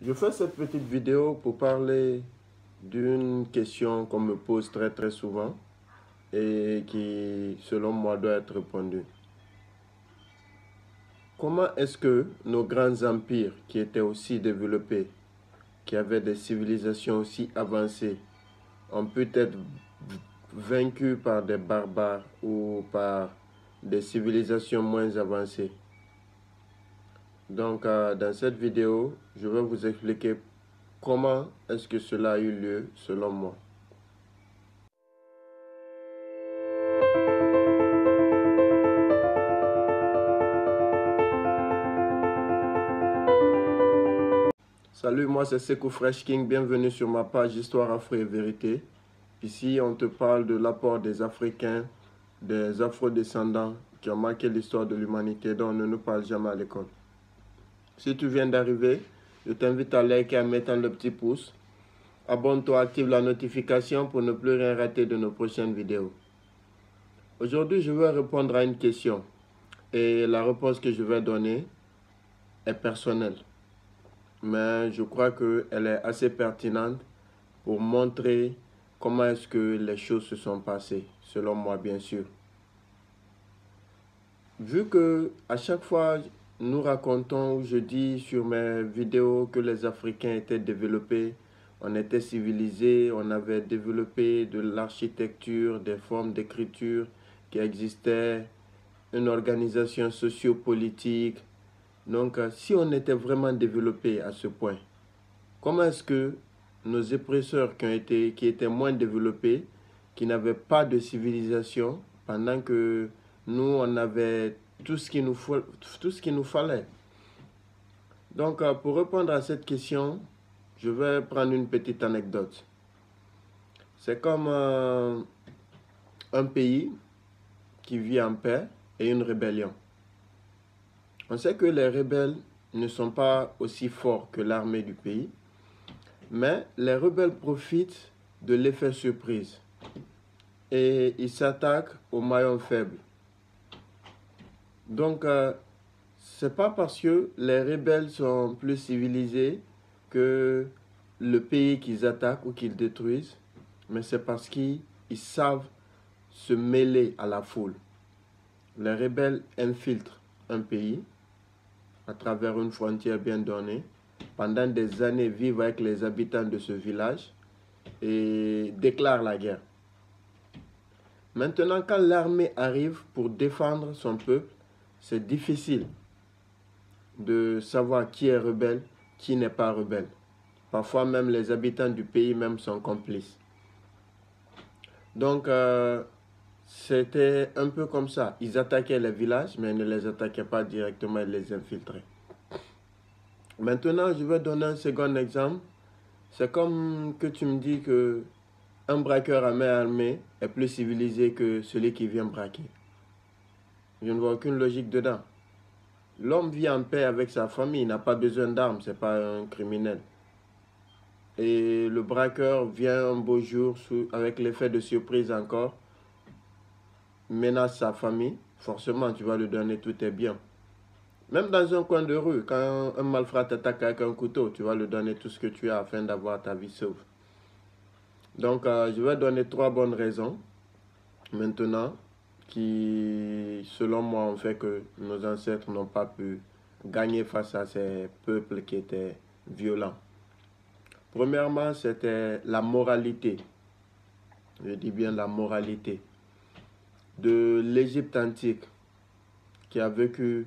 Je fais cette petite vidéo pour parler d'une question qu'on me pose très souvent et qui, selon moi, doit être répondue. Comment est-ce que nos grands empires qui étaient aussi développés, qui avaient des civilisations aussi avancées, ont pu être vaincus par des barbares ou par des civilisations moins avancées? Donc, dans cette vidéo, je vais vous expliquer comment est-ce que cela a eu lieu selon moi. Salut, moi c'est Sekou Fresh King, bienvenue sur ma page Histoire Afro et Vérité. Ici, on te parle de l'apport des Africains, des Afro-descendants qui ont marqué l'histoire de l'humanité dont on ne nous parle jamais à l'école. Si tu viens d'arriver, je t'invite à liker et à mettre le petit pouce. Abonne-toi, active la notification pour ne plus rien rater de nos prochaines vidéos. Aujourd'hui, je vais répondre à une question et la réponse que je vais donner est personnelle. Mais je crois qu'elle est assez pertinente pour montrer comment est-ce que les choses se sont passées, selon moi bien sûr. Vu que à chaque fois nous racontons, je dis sur mes vidéos que les Africains étaient développés, on était civilisés, on avait développé de l'architecture, des formes d'écriture qui existaient, une organisation sociopolitique. Donc si on était vraiment développé à ce point, comment est-ce que nos oppresseurs qui étaient moins développés, qui n'avaient pas de civilisation, pendant que nous, on avait tout ce qu'il nous fallait? Donc, pour répondre à cette question, je vais prendre une petite anecdote. C'est comme un pays qui vit en paix et une rébellion. On sait que les rebelles ne sont pas aussi forts que l'armée du pays, mais les rebelles profitent de l'effet surprise et ils s'attaquent aux maillons faibles. Donc, c'est pas parce que les rebelles sont plus civilisés que le pays qu'ils attaquent ou qu'ils détruisent, mais c'est parce qu'ils savent se mêler à la foule. Les rebelles infiltrent un pays à travers une frontière bien donnée. Pendant des années, vivent avec les habitants de ce village et déclarent la guerre. Maintenant, quand l'armée arrive pour défendre son peuple, c'est difficile de savoir qui est rebelle, qui n'est pas rebelle. Parfois même les habitants du pays même sont complices. Donc, c'était un peu comme ça. Ils attaquaient les villages, mais ils ne les attaquaient pas directement, ils les infiltraient. Maintenant, je vais donner un second exemple. C'est comme que tu me dis que un braqueur à main armée est plus civilisé que celui qui vient braquer. Je ne vois aucune logique dedans. L'homme vit en paix avec sa famille, il n'a pas besoin d'armes, ce n'est pas un criminel. Et le braqueur vient un beau jour, avec l'effet de surprise encore, menace sa famille, forcément tu vas lui donner tous tes biens. Même dans un coin de rue, quand un malfrat t'attaque avec un couteau, tu vas lui donner tout ce que tu as afin d'avoir ta vie sauve. Donc je vais donner 3 bonnes raisons maintenant qui, selon moi, ont fait que nos ancêtres n'ont pas pu gagner face à ces peuples qui étaient violents. Premièrement, c'était la moralité. Je dis bien la moralité de l'Égypte antique qui a vécu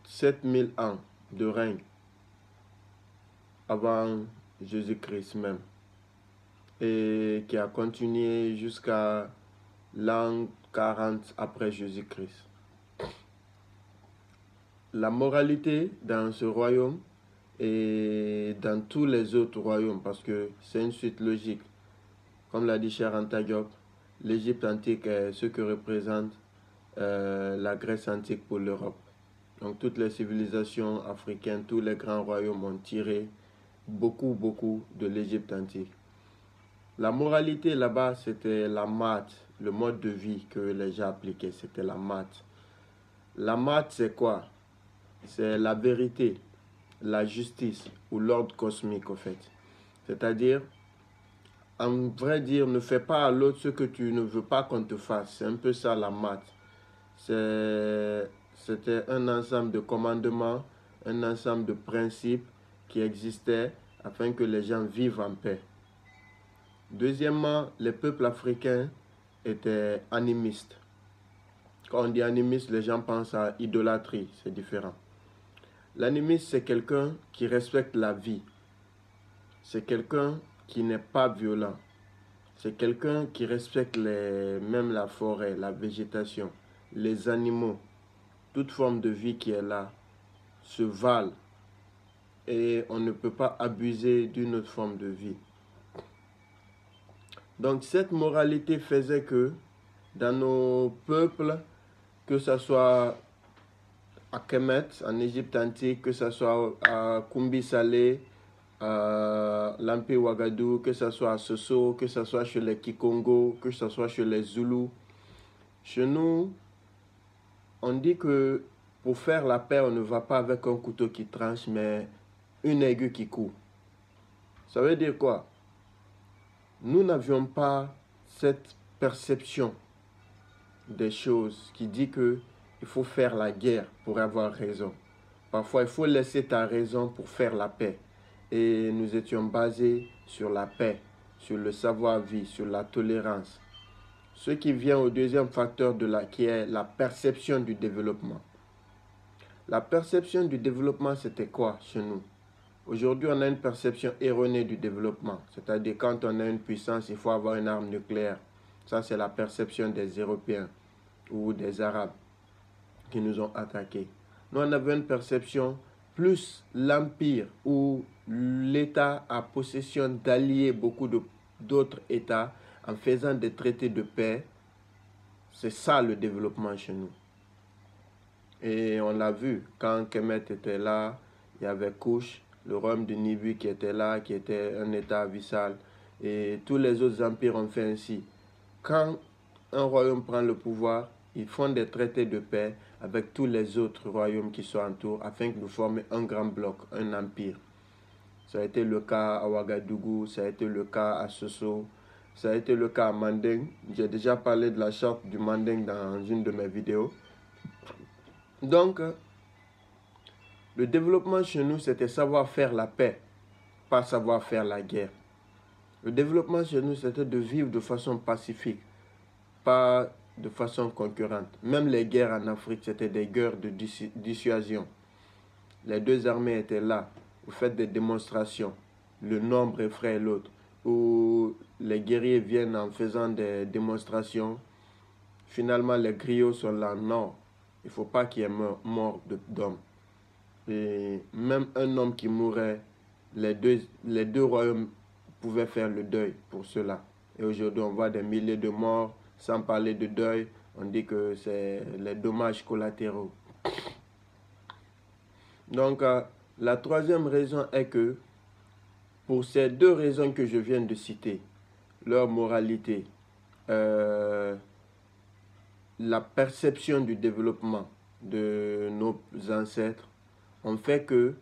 7000 ans de règne avant Jésus-Christ même et qui a continué jusqu'à l'an 40 après Jésus-Christ. La moralité dans ce royaume et dans tous les autres royaumes, parce que c'est une suite logique. Comme l'a dit Cher Anta Diop, l'Égypte antique est ce que représente la Grèce antique pour l'Europe. Donc toutes les civilisations africaines, tous les grands royaumes ont tiré beaucoup de l'Égypte antique. La moralité là-bas, c'était la maths, le mode de vie que les gens appliquaient, c'était la maths. La maths, c'est quoi? C'est la vérité. la justice ou l'ordre cosmique, au fait. C'est-à-dire, en vrai dire, ne fais pas à l'autre ce que tu ne veux pas qu'on te fasse. C'est un peu ça la maths. C'était un ensemble de commandements, un ensemble de principes qui existaient afin que les gens vivent en paix. Deuxièmement, les peuples africains étaient animistes. Quand on dit animiste, les gens pensent à idolâtrie, c'est différent. L'animiste, c'est quelqu'un qui respecte la vie. C'est quelqu'un qui n'est pas violent. C'est quelqu'un qui respecte même la forêt, la végétation, les animaux. Toute forme de vie qui est là se valent et on ne peut pas abuser d'une autre forme de vie. Donc cette moralité faisait que dans nos peuples, que ce soit à Kemet, en Égypte antique, que ce soit à Kumbi Salé, à Lampi Ouagadou, que ce soit à Soso, que ce soit chez les Kikongo, que ce soit chez les Zoulous, chez nous, on dit que pour faire la paix, on ne va pas avec un couteau qui tranche, mais une aiguille qui coupe. Ça veut dire quoi? Nous n'avions pas cette perception des choses qui dit que il faut faire la guerre pour avoir raison. Parfois, il faut laisser ta raison pour faire la paix. Et nous étions basés sur la paix, sur le savoir-vivre, sur la tolérance. Ce qui vient au deuxième facteur qui est la perception du développement. La perception du développement, c'était quoi chez nous? Aujourd'hui, on a une perception erronée du développement. C'est-à-dire, quand on a une puissance, il faut avoir une arme nucléaire. Ça, c'est la perception des Européens ou des Arabes qui nous ont attaqués. Nous, on avait une perception plus l'Empire où l'État a possession d'allier beaucoup d'autres États en faisant des traités de paix. C'est ça le développement chez nous. Et on l'a vu, quand Kemet était là, il y avait Kush, le royaume de Nibu qui était là, qui était un État abyssal. Et tous les autres empires ont fait ainsi. Quand un royaume prend le pouvoir, ils font des traités de paix avec tous les autres royaumes qui sont autour afin que nous formions un grand bloc, un empire. Ça a été le cas à Ouagadougou, ça a été le cas à Soso, ça a été le cas à Manding. J'ai déjà parlé de la charte du Manding dans une de mes vidéos. Donc, le développement chez nous, c'était savoir faire la paix, pas savoir faire la guerre. Le développement chez nous, c'était de vivre de façon pacifique, pas de façon concurrente. Même les guerres en Afrique, c'était des guerres de dissuasion. Les deux armées étaient là. Vous faites des démonstrations. Le nombre effraie l'autre. Ou les guerriers viennent en faisant des démonstrations. Finalement, les griots sont là. Non, il ne faut pas qu'il y ait mort d'hommes. Et même un homme qui mourait, les deux royaumes pouvaient faire le deuil pour cela. Et aujourd'hui, on voit des milliers de morts, sans parler de deuil. On dit que c'est les dommages collatéraux. Donc, la troisième raison est que, pour ces deux raisons que je viens de citer, leur moralité, la perception du développement de nos ancêtres, ont fait que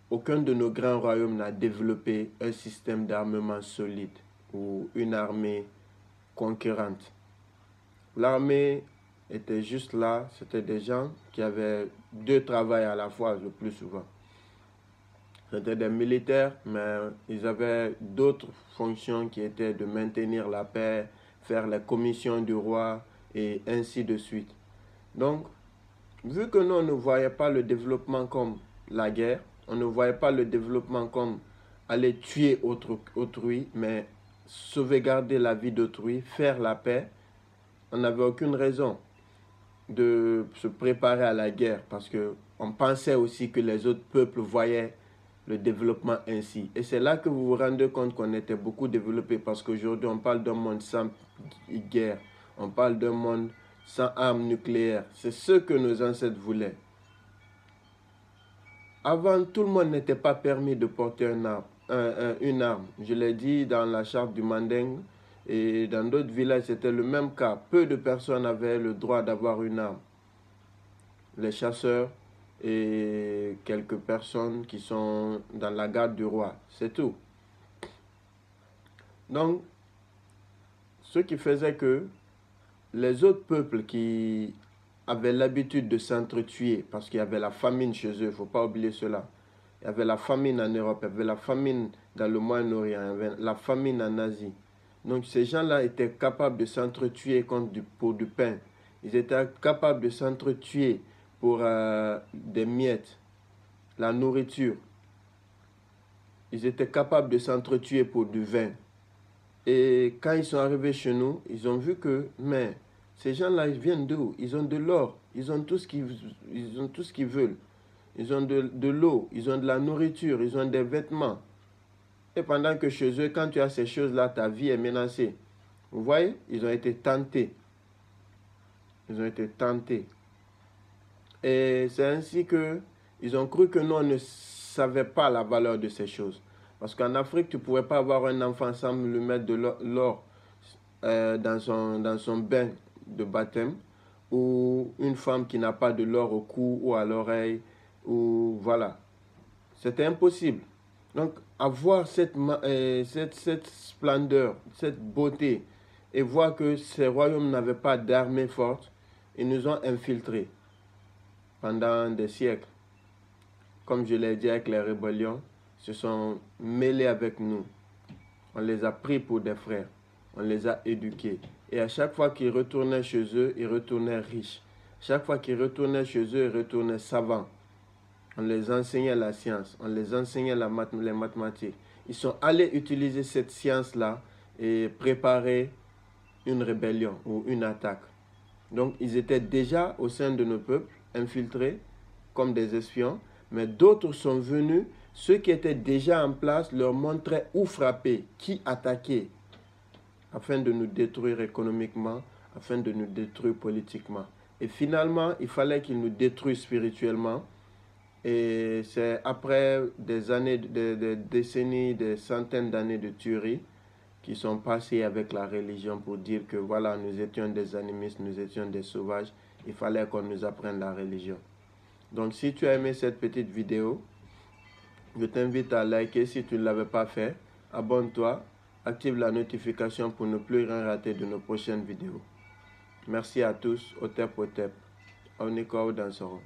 aucun de nos grands royaumes n'a développé un système d'armement solide ou une armée conquérante. L'armée était juste là, c'était des gens qui avaient deux travails à la fois le plus souvent. C'était des militaires, mais ils avaient d'autres fonctions qui étaient de maintenir la paix, faire les commissions du roi et ainsi de suite. Donc, vu que nous, on ne voyait pas le développement comme la guerre, on ne voyait pas le développement comme aller tuer autrui, mais sauvegarder la vie d'autrui, faire la paix, on n'avait aucune raison de se préparer à la guerre parce qu'on pensait aussi que les autres peuples voyaient le développement ainsi. Et c'est là que vous vous rendez compte qu'on était beaucoup développé parce qu'aujourd'hui, on parle d'un monde sans guerre, on parle d'un monde sans armes nucléaires. C'est ce que nos ancêtres voulaient. Avant, tout le monde n'était pas permis de porter une arme. Je l'ai dit dans la charte du Manding et dans d'autres villages, c'était le même cas. Peu de personnes avaient le droit d'avoir une arme. Les chasseurs, et quelques personnes qui sont dans la garde du roi. C'est tout. Donc, ce qui faisait que les autres peuples qui avaient l'habitude de s'entretuer, parce qu'il y avait la famine chez eux, il ne faut pas oublier cela. Il y avait la famine en Europe, il y avait la famine dans le Moyen-Orient, il y avait la famine en Asie. Donc ces gens-là étaient capables de s'entretuer pour du pain. Ils étaient capables de s'entretuer pour des miettes, la nourriture. Ils étaient capables de s'entretuer pour du vin. Et quand ils sont arrivés chez nous, ils ont vu que, mais ces gens-là, ils viennent d'où? Ils ont de l'or, ils ont tout ce qu'ils veulent. Ils ont de l'eau, ils ont de la nourriture, ils ont des vêtements. Et pendant que chez eux, quand tu as ces choses-là, ta vie est menacée. Vous voyez? Ils ont été tentés. Ils ont été tentés. Et c'est ainsi que ils ont cru que nous, on ne savait pas la valeur de ces choses. Parce qu'en Afrique, tu ne pouvais pas avoir un enfant sans lui mettre de l'or dans son bain de baptême, ou une femme qui n'a pas de l'or au cou ou à l'oreille, ou voilà. C'était impossible. Donc, avoir cette splendeur, cette beauté, et voir que ces royaumes n'avaient pas d'armée forte, ils nous ont infiltrés pendant des siècles. Comme je l'ai dit avec les rébellions, se sont mêlés avec nous. On les a pris pour des frères. On les a éduqués. Et à chaque fois qu'ils retournaient chez eux, ils retournaient riches. Chaque fois qu'ils retournaient chez eux, ils retournaient savants. On les enseignait la science. On les enseignait les mathématiques. Ils sont allés utiliser cette science-là et préparer une rébellion ou une attaque. Donc, ils étaient déjà au sein de nos peuples, infiltrés comme des espions. Mais d'autres sont venus. Ceux qui étaient déjà en place leur montraient où frapper, qui attaquer, afin de nous détruire économiquement, afin de nous détruire politiquement. Et finalement, il fallait qu'ils nous détruisent spirituellement. Et c'est après des années, des décennies, des centaines d'années de tuerie qui sont passées avec la religion pour dire que voilà, nous étions des animistes, nous étions des sauvages. Il fallait qu'on nous apprenne la religion. Donc si tu as aimé cette petite vidéo, je t'invite à liker si tu ne l'avais pas fait. Abonne-toi, active la notification pour ne plus rien rater de nos prochaines vidéos. Merci à tous, Otep Otep. On est quoi dans ce rond.